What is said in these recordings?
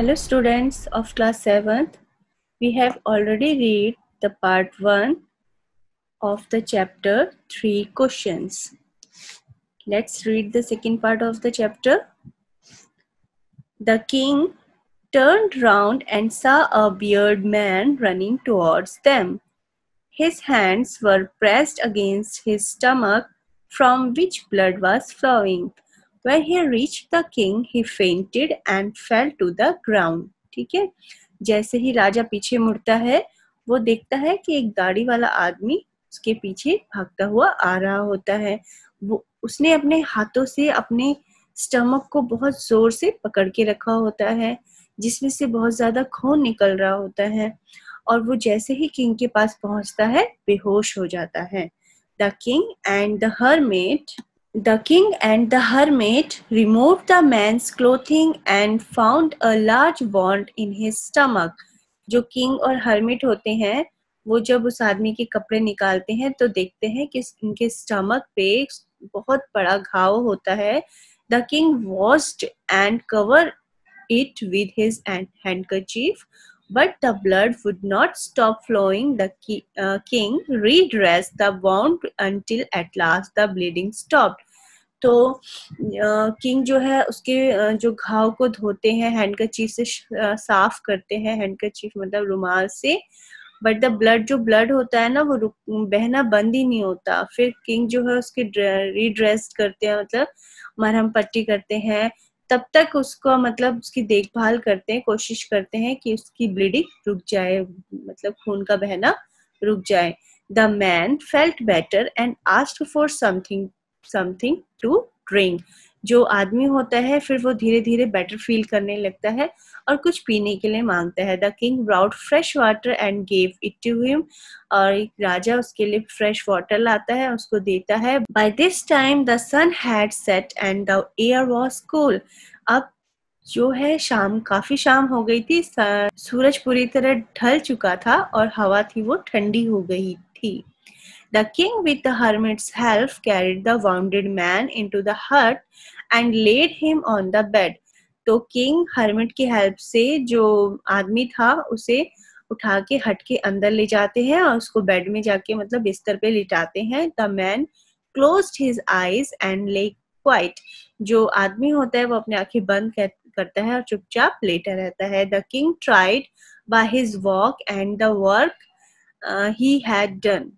Hello students of class 7th. We have already read the part 1 of the chapter 3 questions. Let's read the second part of the chapter. The king turned round and saw a bearded man running towards them. His hands were pressed against his stomach, from which blood was flowing. When he reached the king, he fainted and fell to the ground. ठीक है, जैसे ही राजा पीछे मुड़ता है, वो देखता है कि एक दाढ़ी वाला आदमी उसके पीछे भागता हुआ आ रहा होता है। वो उसने अपने हाथों से अपने स्टमक को बहुत जोर से पकड़ के रखा होता है, जिसमें से बहुत ज्यादा खून निकल रहा होता है, और वो जैसे ही किंग के पास पहुंचता है बेहोश हो जाता है। The king and the hermit removed the man's clothing and found a large wound in his stomach. जो किंग और हर्मिट होते हैं, वो जब उस आदमी के कपड़े निकालते हैं तो देखते हैं कि उनके स्टमक पे बहुत बड़ा घाव होता है। The king washed and covered it with his handkerchief, but the blood would not stop flowing. The king redressed the wound until at last the bleeding stopped. तो किंग जो है उसके जो घाव को धोते हैं, हैंडकरचीफ से साफ करते हैं, हैंडकरचीफ मतलब रुमाल से, बट द ब्लड जो ब्लड होता है ना वो बहना बंद ही नहीं होता। फिर किंग जो है उसके रीड्रेस करते हैं, मतलब मरहम पट्टी करते हैं, तब तक उसको मतलब उसकी देखभाल करते हैं, कोशिश करते हैं कि उसकी ब्लीडिंग रुक जाए, मतलब खून का बहना रुक जाए। The man felt better and asked for something to drink. जो आदमी होता है फिर वो धीरे धीरे बेटर फील करने लगता है और कुछ पीने के लिए मांगता है। The king brought fresh water and gave it to him, और एक राजा उसके लिए फ्रेश वाटर लाता है, उसको देता है। By this time the sun had set and the air was cool. अब जो है काफी शाम हो गई थी, सूरज पूरी तरह ढल चुका था और हवा थी वो ठंडी हो गई थी। The king, with the hermit's help, carried the wounded man into the hut and laid him on the bed. तो किंग हर्मिट की हेल्प से जो आदमी था उसे उठा के हट के अंदर ले जाते हैं और उसको बेड में जाके मतलब बिस्तर पे लिटाते हैं। The man closed his eyes and lay quiet. जो आदमी होता है वो अपनी आंखें बंद करता है और चुपचाप लेटा रहता है। The king tried by his walk and the work he had done.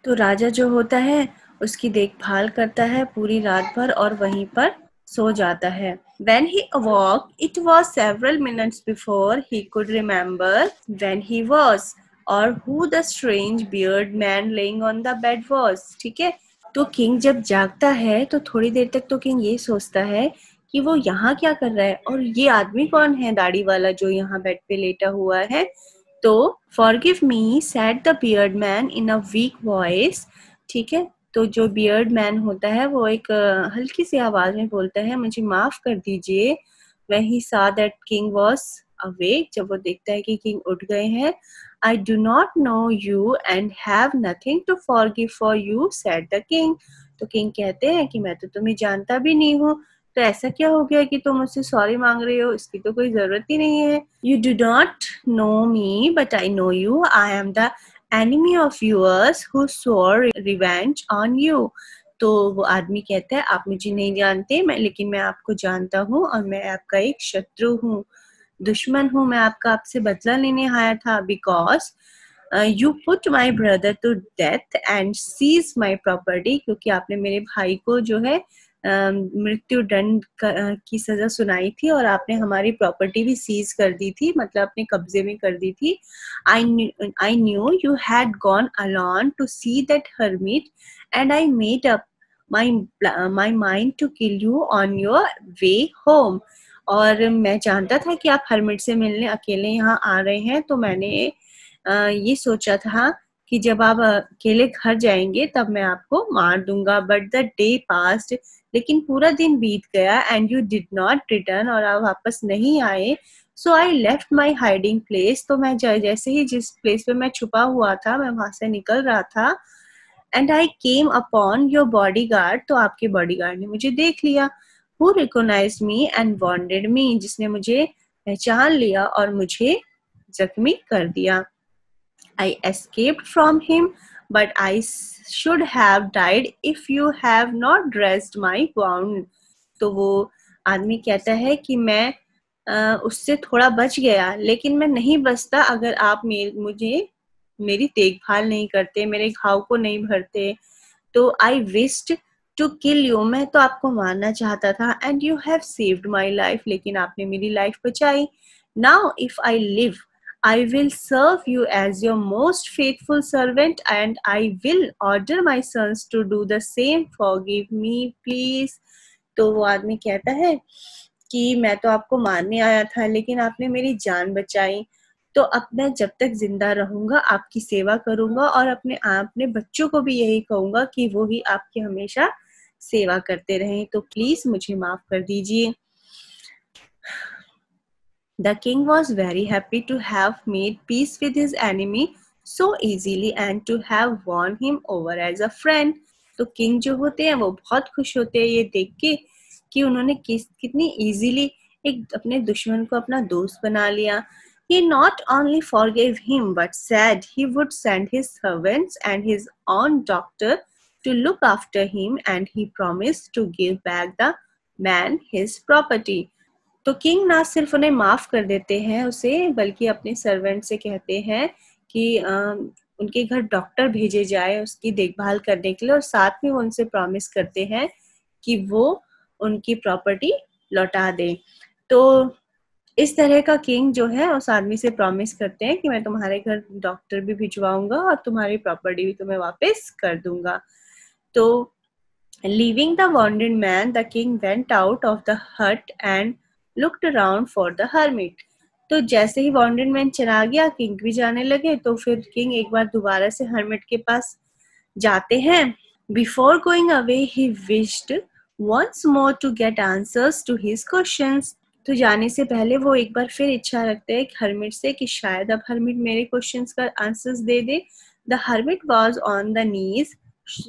तो राजा जो होता है उसकी देखभाल करता है पूरी रात भर और वहीं पर सो जाता है। When he awoke, it was several minutes before he could remember when he was or who the strange bearded man laying on the bed was. ठीक है, तो किंग जब जागता है तो थोड़ी देर तक तो किंग ये सोचता है कि वो यहाँ क्या कर रहा है और ये आदमी कौन है दाढ़ी वाला जो यहाँ बेड पे लेटा हुआ है। तो forgive me said the beard man in a weak voice. ठीक है, तो जो beard man होता है वो एक हल्की सी आवाज में बोलता है मुझे माफ कर दीजिए। When he saw that king was awake, जब वो देखता है कि किंग उठ गए हैं। I do not know you and have nothing to forgive for you, said the king. तो किंग कहते हैं कि मैं तो तुम्हें जानता भी नहीं हूँ, तो ऐसा क्या हो गया कि तुम मुझसे सॉरी मांग रहे हो, इसकी तो कोई जरूरत ही नहीं है। You do not know me, but I know you. I am the enemy of yours who swore revenge on you. तो वो आदमी कहता है आप मुझे नहीं जानते लेकिन मैं आपको जानता हूँ और मैं आपका एक शत्रु हूँ, दुश्मन हूँ, मैं आपसे बदला लेने आया था। Because you put my brother to death and seize my property, क्योंकि आपने मेरे भाई को जो है मृत्यु दंड की सजा सुनाई थी और आपने हमारी प्रॉपर्टी भी सीज कर दी थी, मतलब अपने कब्जे में कर दी थी। I knew you had gone alone to see that hermit and I made up my mind to kill you on your way home. और मैं जानता था कि आप हर्मिट से मिलने अकेले यहाँ आ रहे हैं, तो मैंने ये सोचा था कि जब आप अकेले घर जाएंगे तब मैं आपको मार दूंगा। बट द डे पास्ड, लेकिन पूरा दिन बीत गया। And you did not return, और आप वापस नहीं आए। So I left my hiding place, तो मैं जैसे ही जिस प्लेस पे मैं छुपा हुआ था मैं वहां से निकल रहा था। And I came upon your bodyguard, तो आपके बॉडीगार्ड ने मुझे देख लिया। Who recognised me and wanted me, जिसने मुझे पहचान लिया और मुझे जख्मी कर दिया। I escaped from him, but I should have died if you have not dressed my wound. तो वो आदमी कहता है कि मैं उससे थोड़ा बच गया, लेकिन मैं नहीं बचता अगर आप मुझे मेरी देखभाल नहीं करते, मेरे घाव को नहीं भरते। तो I wished to kill you, मैं तो आपको मारना चाहता था, and you have saved my life, लेकिन आपने मेरी लाइफ बचाई। Now if I live, I will serve you as your most faithful servant, and I will order my sons to do the same. Forgive me, please. तो वो आदमी कहता है कि मैं तो आपको मारने आया था, लेकिन आपने मेरी जान बचाई। तो अब मैं जब तक जिंदा रहूंगा आपकी सेवा करूंगा, और अपने बच्चों को भी यही कहूंगा कि वो ही आपकी हमेशा सेवा करते रहें। तो प्लीज मुझे माफ कर दीजिए। The king was very happy to have made peace with his enemy so easily and to have won him over as a friend. तो किंग जो होते हैं वो बहुत खुश होते हैं ये देख के कि उन्होंने कितनी इजीली एक अपने दुश्मन को अपना दोस्त बना लिया। He not only forgave him but said he would send his servants and his own doctor to look after him, and he promised to give back the man his property. तो king ना सिर्फ उन्हें माफ कर देते हैं उसे, बल्कि अपने सर्वेंट से कहते हैं कि उनके घर डॉक्टर भेजे जाए उसकी देखभाल करने के लिए, और साथ में वो उनसे प्रॉमिस करते हैं कि वो उनकी प्रॉपर्टी लौटा दें। तो इस तरह का किंग जो है उस आदमी से प्रॉमिस करते हैं कि मैं तुम्हारे घर डॉक्टर भी भिजवाऊंगा और तुम्हारी प्रॉपर्टी भी तुम्हें वापस कर दूंगा। तो leaving the wounded man, the king went out of the hut and looked around for the hermit. तो जैसे ही वाउंडेड मैन चला गया, किंग भी जाने लगे। तो फिर किंग एक बार दोबारा से हर्मिट के पास जाते हैं। Before going away, he wished once more to get answers to his questions. तो जाने से पहले वो एक बार फिर इच्छा रखते हैं हर्मिट से कि शायद अब हर्मिट मेरे क्वेश्चंस का answers they they. The hermit was on the knees,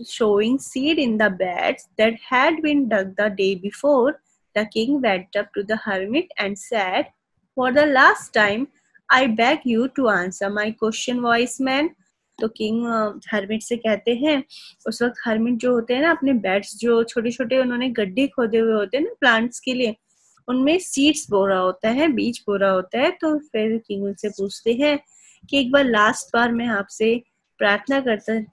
showing seed in the beds that had been dug the day before. The king went up to the hermit and said, "For the last time, I beg you to answer my question, wise man." तो king hermit से कहते हैं, उस वक्त hermit जो होते हैं ना, अपने बेड्स जो छोटे छोटे उन्होंने गड्ढे खोदे हुए होते हैं ना प्लांट्स के लिए, उनमें सीड्स बो रहा होता है, बीज बो रहा होता है। तो फिर किंग उनसे पूछते हैं कि एक बार लास्ट बार मैं आपसे प्रार्थना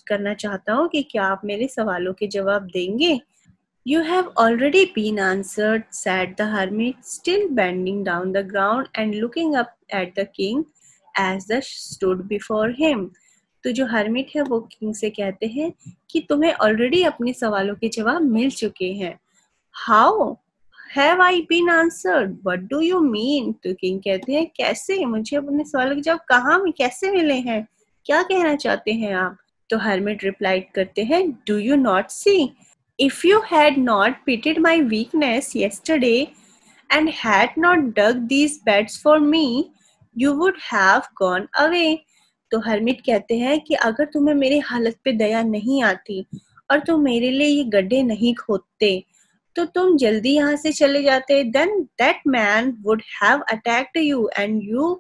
करना चाहता हूँ कि क्या आप मेरे सवालों के जवाब देंगे। You have already been answered, said the hermit, still bending down the ground and looking up at the king as the stood before him. तो जो हर्मिट है वो किंग से कहते हैं कि तुम्हें ऑलरेडी अपने सवालों के जवाब मिल चुके हैं। How have I been answered? What do you mean? तो किंग कहते हैं कैसे, मुझे अपने सवालों के जवाब कहाँ में कैसे मिले हैं, क्या कहना चाहते हैं आप। तो हर्मिट रिप्लाइड करते हैं, Do you not see? If you had not pitied my weakness yesterday and had not dug these beds for me, you would have gone away. तो हर्मिट कहते हैं कि अगर तुम्हें मेरी हालत पे दया नहीं आती और तुम मेरे लिए ये गड्ढे नहीं खोदते तो तुम जल्दी यहाँ से चले जाते। Then that man would have attacked you and you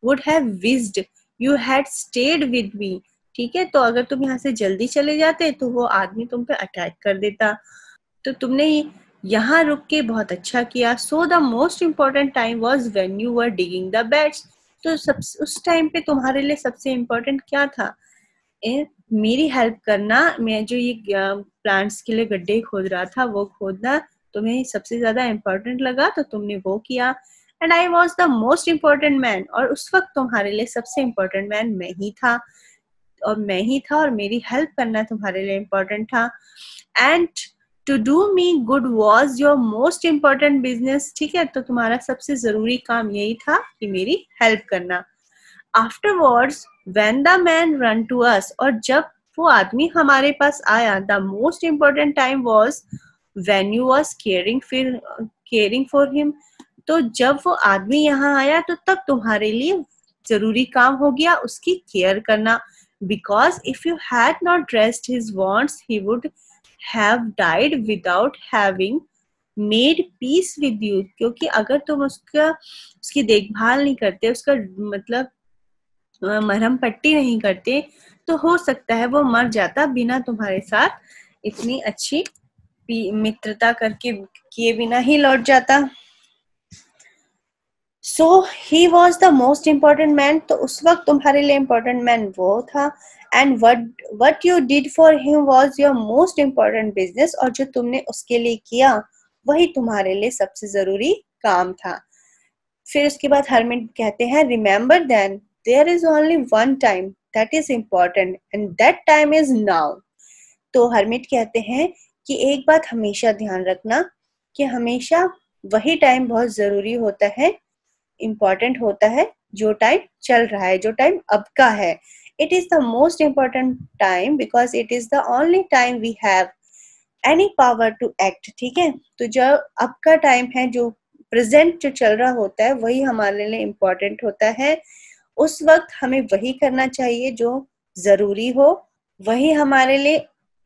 would have wished you had stayed with me. ठीक है, तो अगर तुम यहाँ से जल्दी चले जाते तो वो आदमी तुम पे अटैक कर देता। तो तुमने यहाँ रुक के बहुत अच्छा किया। So the most important time was when you were digging the beds. तो उस टाइम पे तुम्हारे लिए सबसे इम्पोर्टेंट क्या था? मेरी हेल्प करना। मैं जो ये प्लांट्स के लिए गड्ढे खोद रहा था वो खोदना तुम्हें सबसे ज्यादा इम्पोर्टेंट लगा, तो तुमने वो किया। And I was the most important man, और उस वक्त तुम्हारे लिए सबसे इम्पोर्टेंट मैन मैं ही था, और मेरी हेल्प करना तुम्हारे लिए इम्पोर्टेंट था। And to do me good was your most important business. ठीक है, तो तुम्हारा सबसे जरूरी काम यही था कि मेरी हेल्प करना। Afterwards when the man run to us, और जब वो आदमी हमारे पास आया, the most important time was when you was caring for him. तो जब वो आदमी यहाँ आया तो तब तुम्हारे लिए जरूरी काम हो गया उसकी केयर करना। Because if you had not dressed his wounds, he would have died without having made peace with you, क्योंकि अगर तुम उसकी देखभाल नहीं करते, उसका मतलब मरहम पट्टी नहीं करते, तो हो सकता है वो मर जाता बिना तुम्हारे साथ इतनी अच्छी मित्रता करके किए बिना ही लौट जाता। So he was the most important man, तो उस वक्त तुम्हारे लिए इम्पोर्टेंट मैन वो था। And what you did for him was your most important business, और जो तुमने उसके लिए किया वही तुम्हारे लिए सबसे जरूरी काम था। फिर उसके बाद हरमिट कहते हैं, remember then there is only one time that is important and that time is now. तो हरमिट कहते हैं कि एक बात हमेशा ध्यान रखना कि हमेशा वही टाइम बहुत जरूरी होता है, इम्पॉर्टेंट होता है, जो टाइम चल रहा है, जो टाइम अब का है। It is the most important time because it is the only time we have any power to act. ठीक है, तो जो अब का टाइम है, जो प्रेजेंट जो चल रहा होता है, वही हमारे लिए इम्पोर्टेंट होता है। उस वक्त हमें वही करना चाहिए जो जरूरी हो, वही हमारे लिए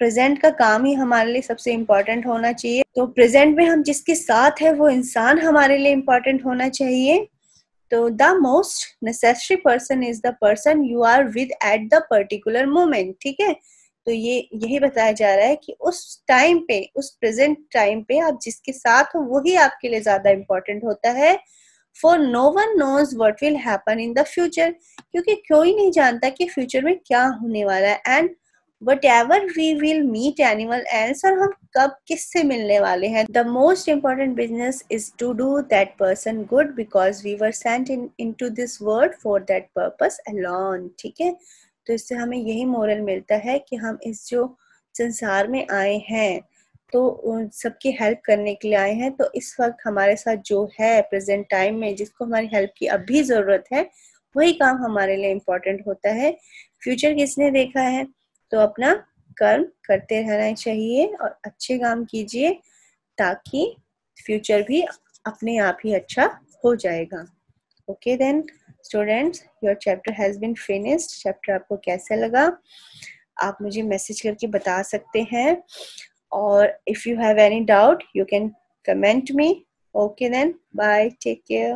प्रेजेंट का काम ही हमारे लिए सबसे इम्पोर्टेंट होना चाहिए। तो प्रेजेंट में हम जिसके साथ है वो इंसान हमारे लिए इम्पोर्टेंट होना चाहिए। तो the most necessary person is the person you are with at the particular moment. ठीक है, तो ये यही बताया जा रहा है कि उस टाइम पे, उस प्रेजेंट टाइम पे आप जिसके साथ हो वही आपके लिए ज्यादा इम्पोर्टेंट होता है। For no one knows what will happen in the future, क्योंकि कोई नहीं जानता कि फ्यूचर में क्या होने वाला है। And whatever we will meet animal else, और हम कब किससे मिलने वाले हैं। The most important business is to do that person good because we were sent into this world for that purpose alone. ठीक है, तो इससे हमें यही मोरल मिलता है कि हम इस जो संसार में आए हैं तो सबकी हेल्प करने के लिए आए हैं। तो इस वक्त हमारे साथ जो है प्रेजेंट टाइम में, जिसको हमारी हेल्प की अभी जरूरत है, वही काम हमारे लिए इम्पोर्टेंट होता है। फ्यूचर किसने देखा है, तो अपना कर्म करते रहना चाहिए और अच्छे काम कीजिए, ताकि फ्यूचर भी अपने आप ही अच्छा हो जाएगा। Okay then students, your chapter has been finished. Chapter आपको कैसा लगा आप मुझे मैसेज करके बता सकते हैं, और if you have any doubt you can comment me. Okay then, bye, take care.